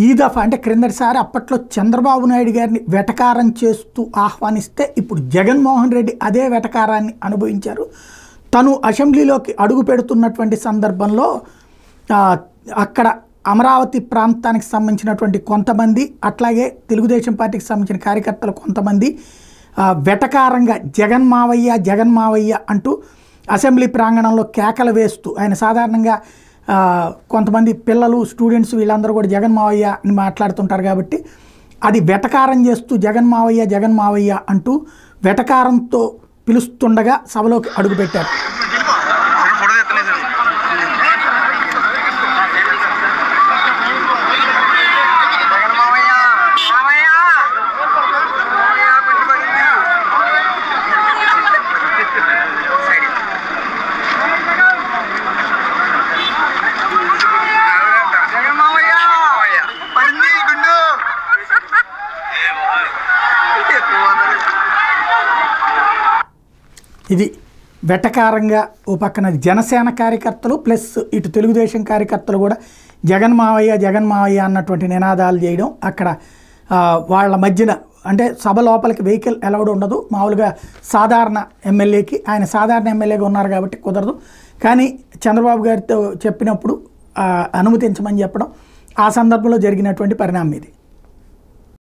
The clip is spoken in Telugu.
ఈ దఫా అంటే క్రిందటిసారి అప్పట్లో చంద్రబాబు నాయుడు గారిని వెటకారం చేస్తూ ఆహ్వానిస్తే ఇప్పుడు జగన్మోహన్ రెడ్డి అదే వెటకారాన్ని అనుభవించారు. తను అసెంబ్లీలోకి అడుగు పెడుతున్నటువంటి సందర్భంలో అక్కడ అమరావతి ప్రాంతానికి సంబంధించినటువంటి కొంతమంది, అట్లాగే తెలుగుదేశం పార్టీకి సంబంధించిన కార్యకర్తలు కొంతమంది వెటకారంగా జగన్ మావయ్య జగన్ మావయ్య అంటూ అసెంబ్లీ ప్రాంగణంలో కేకలు వేస్తూ, ఆయన సాధారణంగా కొంతమంది పిల్లలు స్టూడెంట్స్ వీళ్ళందరూ కూడా జగన్ మావయ్య అని మాట్లాడుతుంటారు కాబట్టి అది వెటకారం చేస్తూ జగన్ మావయ్య అంటూ వెటకారంతో పిలుస్తుండగా సభలోకి అడుగుపెట్టారు. ఇది వెటకారంగా ఓ పక్కన జనసేన కార్యకర్తలు ప్లస్ ఇటు తెలుగుదేశం కార్యకర్తలు కూడా జగన్ మావయ్య అన్నటువంటి నినాదాలు చేయడం, అక్కడ వాళ్ళ మధ్యన అంటే సభ లోపలికి వెహికల్ అలౌడ్ ఉండదు. మామూలుగా సాధారణ ఎమ్మెల్యేకి, ఆయన సాధారణ ఎమ్మెల్యేగా ఉన్నారు కాబట్టి కుదరదు. కానీ చంద్రబాబు గారితో చెప్పినప్పుడు అనుమతించమని చెప్పడం, ఆ సందర్భంలో జరిగినటువంటి పరిణామం ఇది.